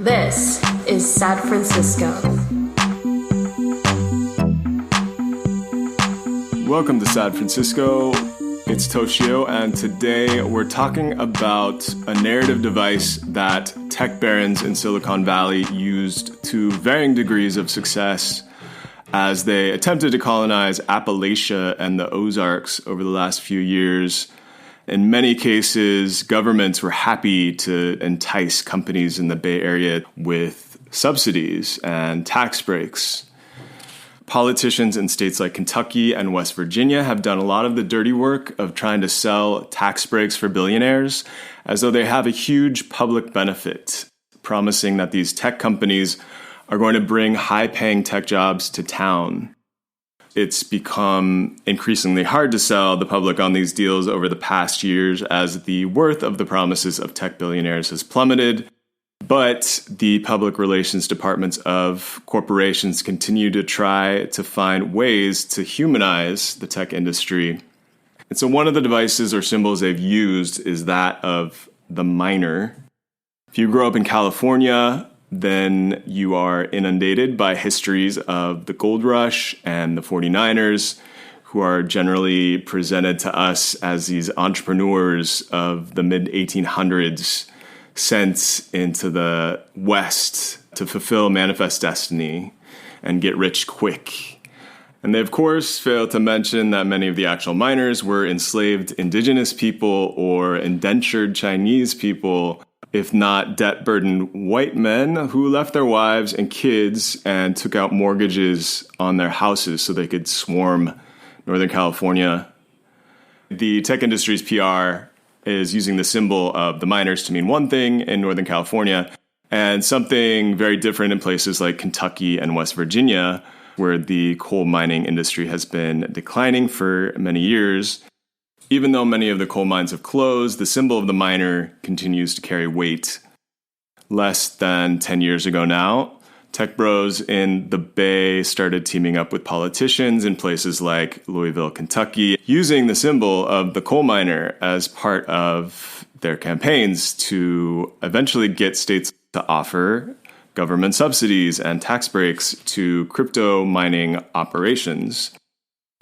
This is San Francisco. Welcome to San Francisco. It's Toshio, and today we're talking about a narrative device that tech barons in Silicon Valley used to varying degrees of success as they attempted to colonize Appalachia and the Ozarks over the last few years. In many cases, governments were happy to entice companies in the Bay Area with subsidies and tax breaks. Politicians in states like Kentucky and West Virginia have done a lot of the dirty work of trying to sell tax breaks for billionaires as though they have a huge public benefit, promising that these tech companies are going to bring high-paying tech jobs to town. It's become increasingly hard to sell the public on these deals over the past years as the worth of the promises of tech billionaires has plummeted. But the public relations departments of corporations continue to try to find ways to humanize the tech industry. And so one of the devices or symbols they've used is that of the miner. If you grow up in California, then you are inundated by histories of the gold rush and the 49ers, who are generally presented to us as these entrepreneurs of the mid-1800s sent into the West to fulfill manifest destiny and get rich quick. And they, of course, fail to mention that many of the actual miners were enslaved indigenous people or indentured Chinese people, if not debt-burdened white men who left their wives and kids and took out mortgages on their houses so they could swarm Northern California. The tech industry's PR is using the symbol of the miners to mean one thing in Northern California and something very different in places like Kentucky and West Virginia, where the coal mining industry has been declining for many years. Even though many of the coal mines have closed, the symbol of the miner continues to carry weight. Less than 10 years ago now, tech bros in the Bay started teaming up with politicians in places like Louisville, Kentucky, using the symbol of the coal miner as part of their campaigns to eventually get states to offer government subsidies and tax breaks to crypto mining operations.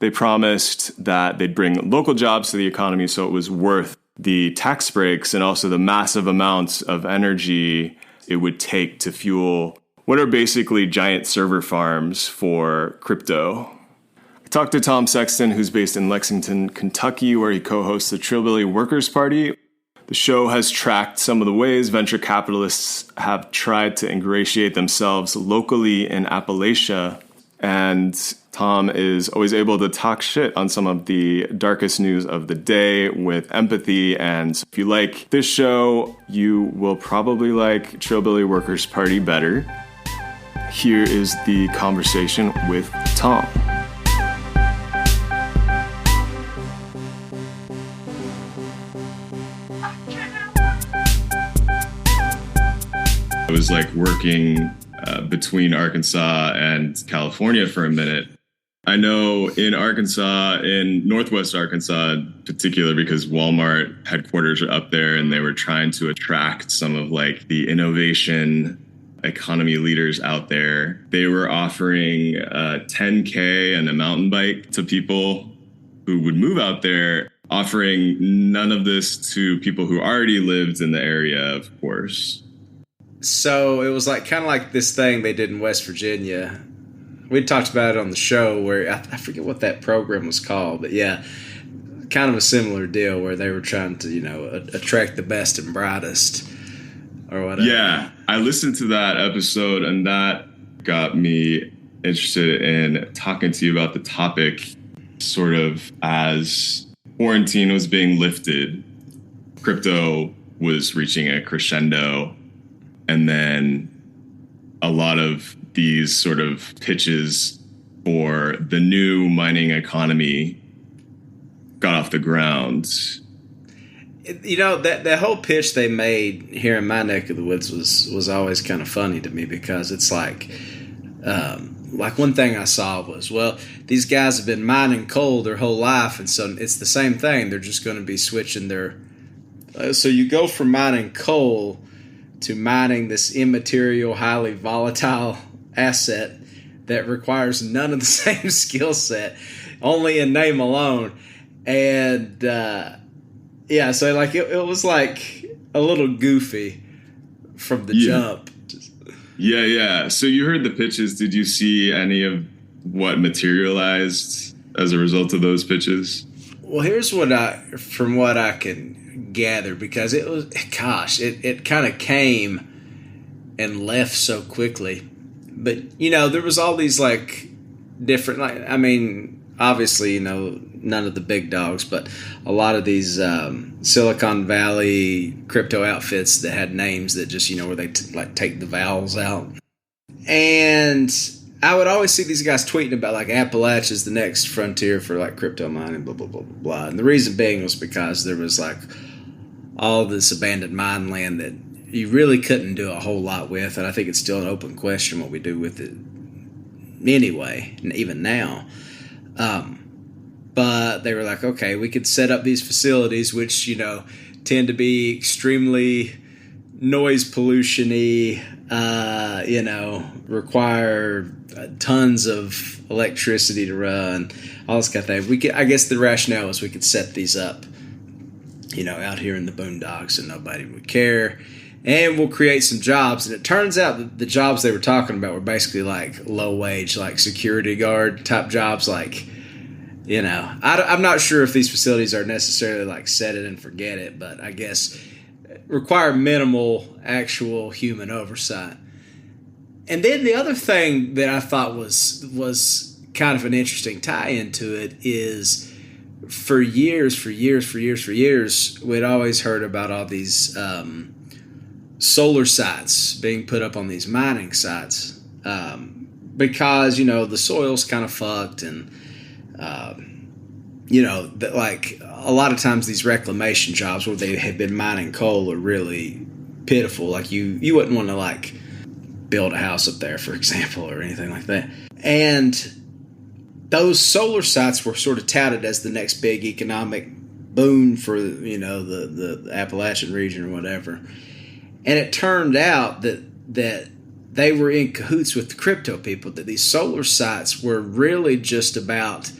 They promised that they'd bring local jobs to the economy, so it was worth the tax breaks and also the massive amounts of energy it would take to fuel what are basically giant server farms for crypto. I talked to Tom Sexton, who's based in Lexington, Kentucky, where he co-hosts the Trillbilly Workers Party. The show has tracked some of the ways venture capitalists have tried to ingratiate themselves locally in Appalachia, and Tom is always able to talk shit on some of the darkest news of the day with empathy. And if you like this show, you will probably like Trillbilly Workers Party better. Here is the conversation with Tom. I was like working between Arkansas and California for a minute. I know in Arkansas, in Northwest Arkansas in particular, because Walmart headquarters are up there and they were trying to attract some of like the innovation economy leaders out there. They were offering $10K and a mountain bike to people who would move out there, offering none of this to people who already lived in the area, of course. So it was like kind of like this thing they did in West Virginia. We talked about it on the show where I forget what that program was called, but yeah, kind of a similar deal where they were trying to, attract the best and brightest or whatever. Yeah, I listened to that episode and that got me interested in talking to you about the topic sort of as quarantine was being lifted. Crypto was reaching a crescendo. And then a lot of these sort of pitches for the new mining economy got off the ground. That whole pitch they made here in my neck of the woods was always kind of funny to me because it's like one thing I saw was, well, these guys have been mining coal their whole life, and so it's the same thing. They're just going to be switching their so you go from mining coal to mining this immaterial, highly volatile asset that requires none of the same skill set, only in name alone. And yeah, so like it was like a little goofy from the jump. Yeah. So you heard the pitches. Did you see any of what materialized as a result of those pitches? Well, here's from what I can gather, because it was, gosh, it kind of came and left so quickly. But, you know, there was all these like different, like, I mean, obviously, you know, none of the big dogs, but a lot of these Silicon Valley crypto outfits that had names that just, you know, where they like take the vowels out. And I would always see these guys tweeting about like Appalachia is the next frontier for like crypto mining, blah, blah, blah, blah, blah. And the reason being was because there was like all this abandoned mine land that you really couldn't do a whole lot with. And I think it's still an open question what we do with it anyway, and even now. But they were like, okay, we could set up these facilities, which, you know, tend to be extremely noise pollution-y, you know, require tons of electricity to run, all this kind of thing. I guess the rationale was we could set these up, you know, out here in the boondocks and nobody would care. And we'll create some jobs. And it turns out that the jobs they were talking about were basically like low wage, like security guard type jobs. Like, you know, I'm not sure if these facilities are necessarily like set it and forget it, but I guess require minimal actual human oversight. And then the other thing that I thought was kind of an interesting tie into it is for years, we'd always heard about all these solar sites being put up on these mining sites because, you know, the soil's kind of fucked and, you know, that like a lot of times these reclamation jobs where they have been mining coal are really pitiful. Like you wouldn't want to like build a house up there, for example, or anything like that. And those solar sites were sort of touted as the next big economic boon for, you know, the Appalachian region or whatever. And it turned out that they were in cahoots with the crypto people, that these solar sites were really just about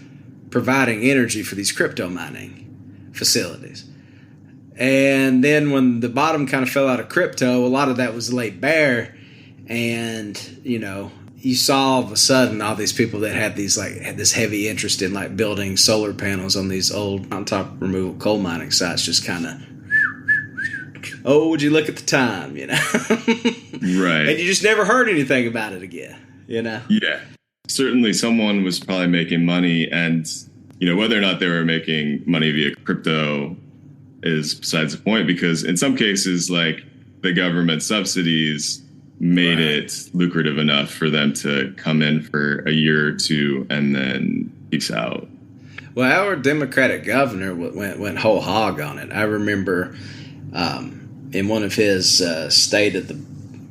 providing energy for these crypto mining facilities. And then when the bottom kind of fell out of crypto, a lot of that was laid bare. And, you know, you saw all of a sudden all these people that had this heavy interest in like building solar panels on these old mountaintop removal coal mining sites just kind of, oh, would you look at the time, you know? Right. And you just never heard anything about it again, you know? Yeah. Certainly someone was probably making money, and, you know, whether or not they were making money via crypto is besides the point, because in some cases, like the government subsidies made it lucrative enough for them to come in for a year or two and then peace out. Well, our Democratic governor went whole hog on it. I remember in one of his state of the,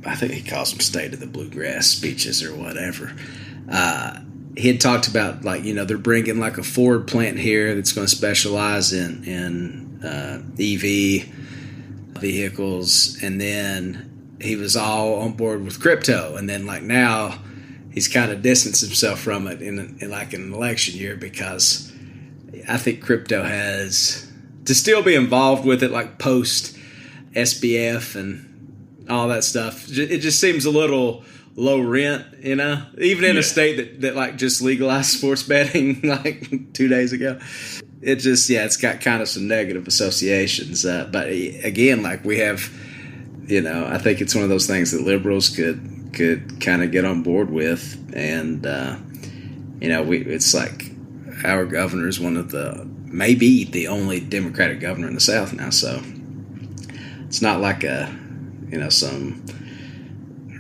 I think he calls them state of the bluegrass speeches or whatever, he had talked about, like, you know, they're bringing like a Ford plant here that's going to specialize in EV vehicles, and then he was all on board with crypto, and then like now he's kind of distanced himself from it in like an election year, because I think crypto has to still be involved with it, like post SBF and all that stuff. It just seems a little low rent, you know, even in a state that like just legalized sports betting like 2 days ago. It just, it's got kind of some negative associations. But again, like we have, you know, I think it's one of those things that liberals could kind of get on board with. And, you know, it's like our governor is one of maybe the only Democratic governor in the South now. So it's not like some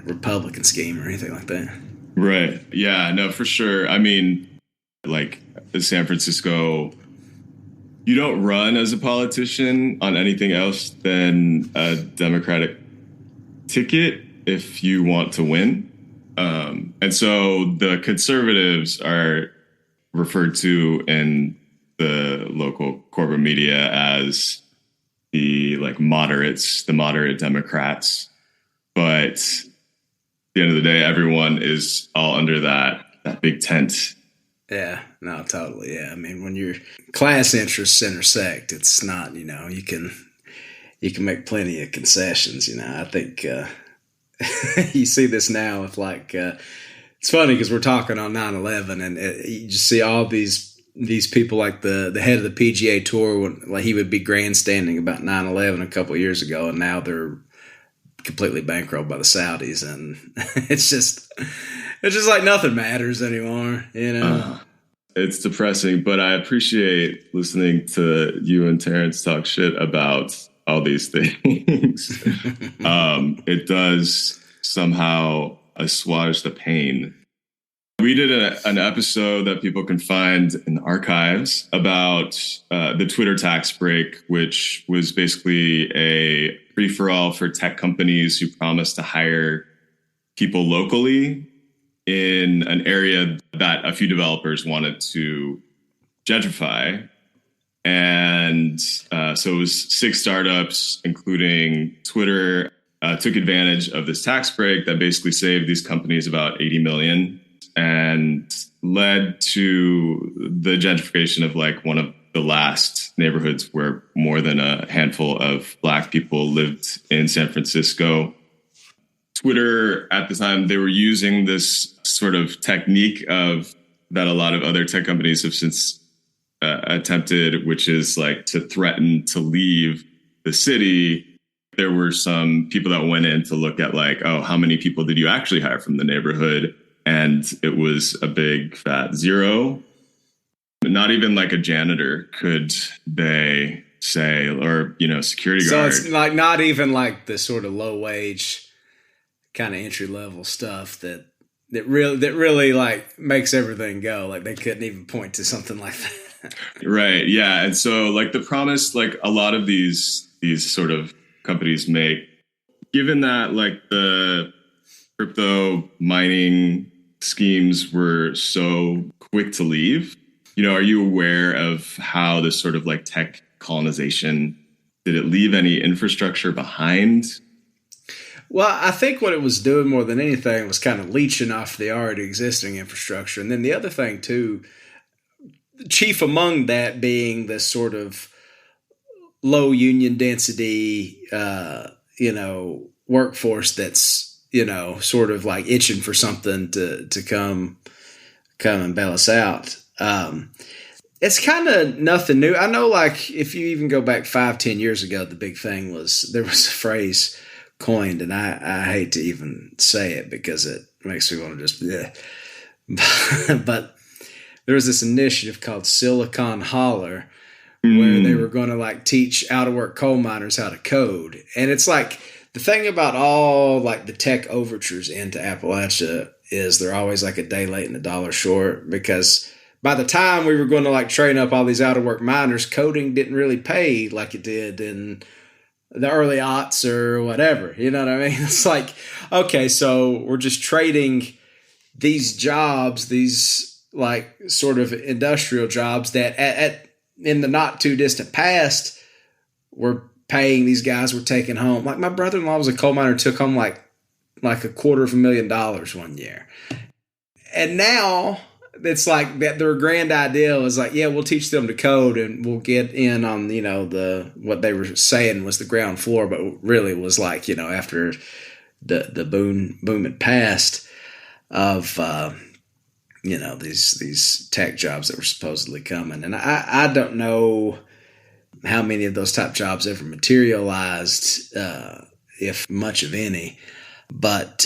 Republican scheme or anything like that. Right. Yeah, no, for sure. I mean, like San Francisco, you don't run as a politician on anything else than a Democratic ticket if you want to win. And so the conservatives are referred to in the local corporate media as the like moderates, the moderate Democrats. but at the end of the day, everyone is all under that big tent. Yeah, no, totally. Yeah. I mean, when your class interests intersect, it's not, you can make plenty of concessions. I think you see this now with it's funny because we're talking on 9/11 and you just see all these people like the head of the PGA Tour, when he would be grandstanding about 9/11 a couple of years ago, and now they're completely bankrolled by the Saudis, and it's just like nothing matters anymore. It's depressing, but I appreciate listening to you and Terrence talk shit about all these things. It does somehow assuage the pain. We did an episode that people can find in the archives about the Twitter tax break, which was basically a free-for-all for tech companies who promised to hire people locally in an area that a few developers wanted to gentrify. And so it was 6 startups, including Twitter, took advantage of this tax break that basically saved these companies about $80 million and led to the gentrification of one of the last neighborhoods where more than a handful of Black people lived in San Francisco. Twitter, at the time, they were using this sort of technique that a lot of other tech companies have since attempted, which is to threaten to leave the city. There were some people that went in to look at how many people did you actually hire from the neighborhood? And it was a big fat 0. Not even a janitor could they say, or, security guard. So it's not even the sort of low wage kind of entry level stuff that really makes everything go. They couldn't even point to something like that. Right. Yeah. And so the promise, a lot of these sort of companies make, given that the crypto mining schemes were so quick to leave, are you aware of how this sort of tech colonization, did it leave any infrastructure behind? Well, I think what it was doing more than anything was kind of leeching off the already existing infrastructure. And then the other thing too, chief among that being this sort of low union density, workforce that's, sort of itching for something to come and bail us out. It's kind of nothing new. I know, if you even go back 5-10 years ago, the big thing was there was a phrase coined, and I hate to even say it because it makes me want to just, but there was this initiative called Silicon Holler, where they were going to teach out-of-work coal miners how to code. And it's the thing about all the tech overtures into Appalachia is they're always a day late and $1 short, because by the time we were going to train up all these out-of-work miners, coding didn't really pay like it did in the early aughts or whatever. You know what I mean? It's okay, so we're just trading these jobs, these sort of industrial jobs that in the not too distant past were paying these guys, were taking home. My brother-in-law was a coal miner, took home $250,000 one year. And now it's that their grand ideal is we'll teach them to code and we'll get in on, what they were saying was the ground floor, but really was after the boom had passed of, these tech jobs that were supposedly coming. And I don't know how many of those type jobs ever materialized, if much of any. But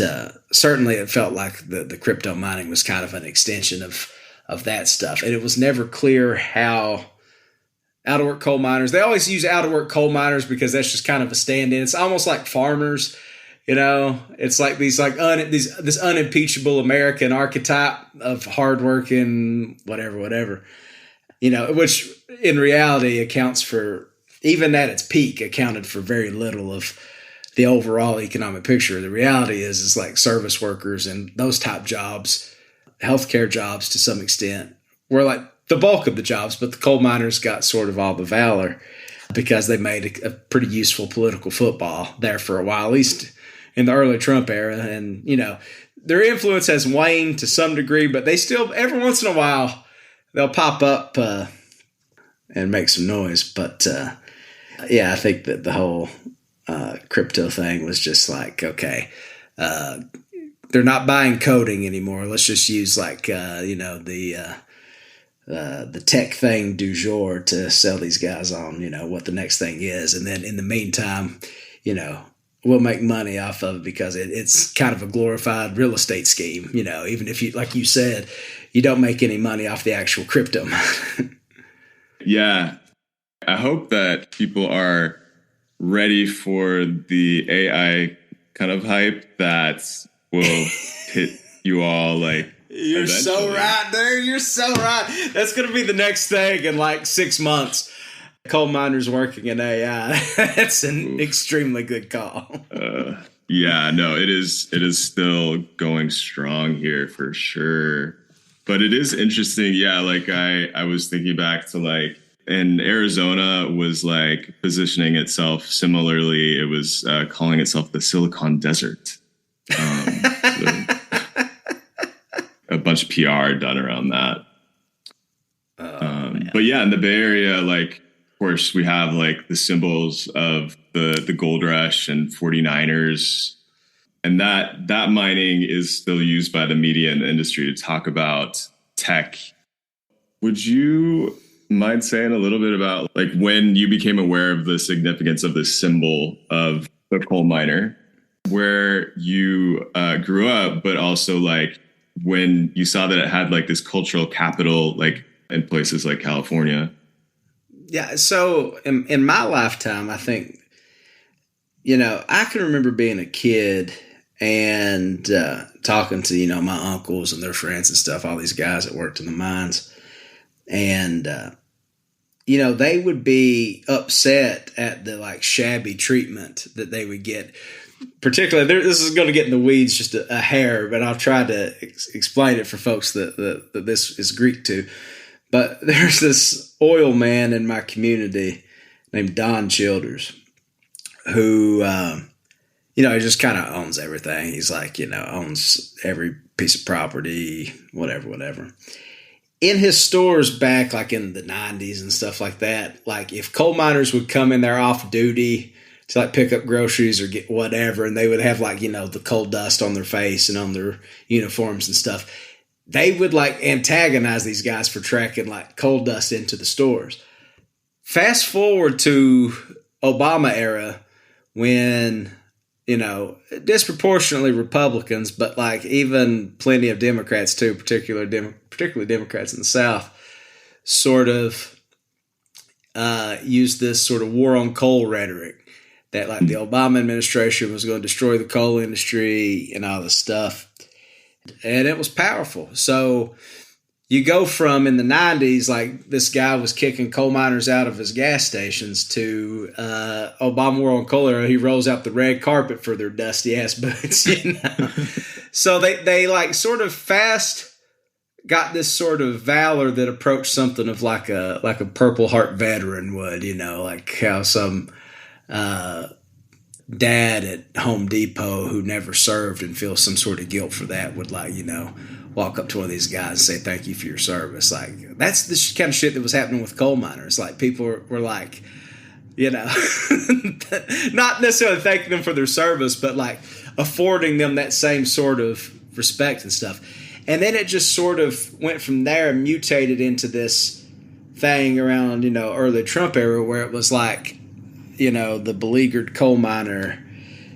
certainly it felt like the crypto mining was kind of an extension of that stuff. And it was never clear how out-of-work coal miners, they always use out-of-work coal miners because that's just kind of a stand-in. It's almost like farmers, it's this unimpeachable American archetype of hardworking, whatever, which in reality accounts for, even at its peak, accounted for very little of the overall economic picture. The reality is service workers and those type jobs, healthcare jobs to some extent, were the bulk of the jobs, but the coal miners got sort of all the valor because they made a pretty useful political football there for a while, at least in the early Trump era. And, their influence has waned to some degree, but they still, every once in a while, they'll pop up and make some noise. But, I think that the whole crypto thing was just like, okay, they're not buying coding anymore. Let's just use the tech thing du jour to sell these guys on, what the next thing is. And then in the meantime, we'll make money off of it because it's kind of a glorified real estate scheme. Even if you, like you said, you don't make any money off the actual crypto. Yeah. I hope that people are ready for the AI kind of hype that will hit you all like. You're eventually. So right there. You're so right. That's going to be the next thing in like 6 months. Coal miners working in AI. That's an extremely good call. It is still going strong here for sure. But it is interesting. Yeah, like I was thinking back to like, and Arizona was like positioning itself similarly. It was calling itself the Silicon Desert. A bunch of PR done around that. But yeah, in the Bay Area, like, of course, we have like the symbols of the gold rush and 49ers. And that mining is still used by the media and the industry to talk about tech. Would you mind saying a little bit about like when you became aware of the significance of the symbol of the coal miner, where you grew up, but also like when you saw that it had like this cultural capital, like in places like California? Yeah. So in my lifetime, I think, I can remember being a kid and talking to, my uncles and their friends and stuff, all these guys that worked in the mines. And, they would be upset at the like shabby treatment that they would get. Particularly, this is going to get in the weeds just a hair, but I'll try to explain it for folks that this is Greek to. But there's this oil man in my community named Don Childers who, he just kind of owns everything. He's like, owns every piece of property, whatever. In his stores back like in the 90s and stuff like that, like if coal miners would come in there off duty to like pick up groceries or get whatever, and they would have like, the coal dust on their face and on their uniforms and stuff, they would like antagonize these guys for tracking like coal dust into the stores. Fast forward to Obama era when, disproportionately Republicans, but like even plenty of Democrats too, particularly Democrats in the South, sort of used this sort of war on coal rhetoric that like the Obama administration was going to destroy the coal industry and all this stuff. And it was powerful. So you go from in the 90s, like this guy was kicking coal miners out of his gas stations to Obama war on coal era. He rolls out the red carpet for their dusty ass boots, So they like sort of fast got this sort of valor that approached something of like a Purple Heart veteran would, like how some dad at Home Depot who never served and feels some sort of guilt for that would like, walk up to one of these guys and say, thank you for your service. Like that's the kind of shit that was happening with coal miners. Like people were like, not necessarily thanking them for their service, but like affording them that same sort of respect and stuff. And then it just sort of went from there and mutated into this thing around, early Trump era where it was like, the beleaguered coal miner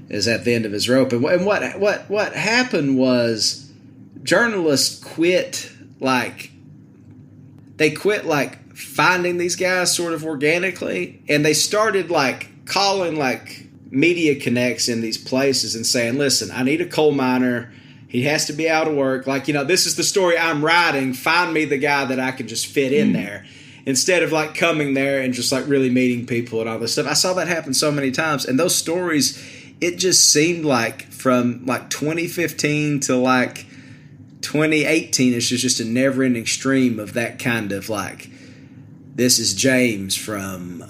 is at the end of his rope. And what happened was journalists quit finding these guys sort of organically, and they started like calling like media connects in these places and saying, listen, I need a coal miner. He has to be out of work. Like, this is the story I'm writing. Find me the guy that I can just fit in there. Instead of like coming there and just like really meeting people and all this stuff. I saw that happen so many times. And those stories, it just seemed like from like 2015 to like 2018, it's just a never ending stream of that kind of like This is James from,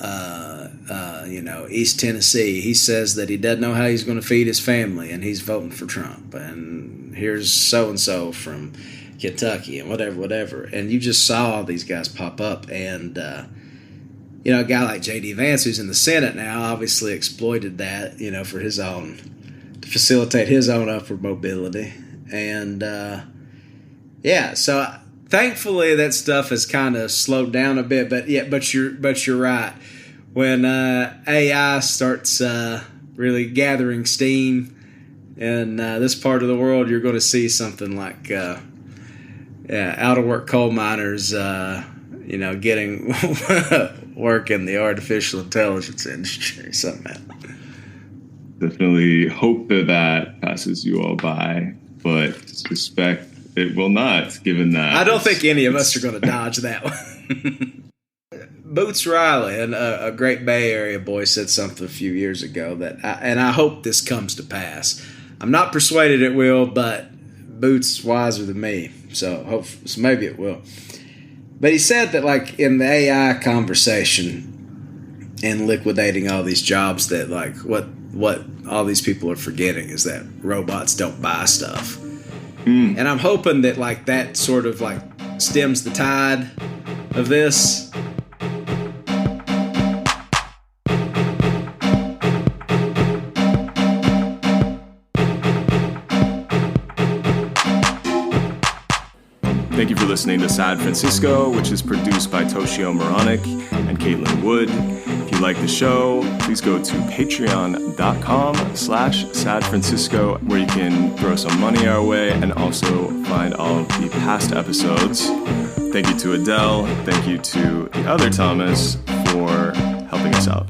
East Tennessee. He says that he doesn't know how he's going to feed his family, and he's voting for Trump. And here's so-and-so from Kentucky, and whatever. And you just saw all these guys pop up. And, a guy like J.D. Vance, who's in the Senate now, obviously exploited that, for his own, to facilitate his own upward mobility. And, so thankfully that stuff has kind of slowed down a bit. But you're right. When AI starts really gathering steam in this part of the world, you're going to see something like out-of-work coal miners, getting work in the artificial intelligence industry somehow. Definitely hope that passes you all by, but suspect it will not, given that. I don't think any of us are going to dodge that one. Boots Riley, a great Bay Area boy, said something a few years ago and I hope this comes to pass. I'm not persuaded it will, but Boots wiser than me, so maybe it will. But he said that, like, in the AI conversation and liquidating all these jobs, that, like, what all these people are forgetting is that robots don't buy stuff. And I'm hoping that, like, that sort of, like, stems the tide of this. Thank you for listening to Sad Francisco, which is produced by Toshio Moronic and Caitlin Wood. If you like the show, please go to patreon.com/sadfrancisco, where you can throw some money our way and also find all of the past episodes. Thank you to Adele. Thank you to the other Thomas for helping us out.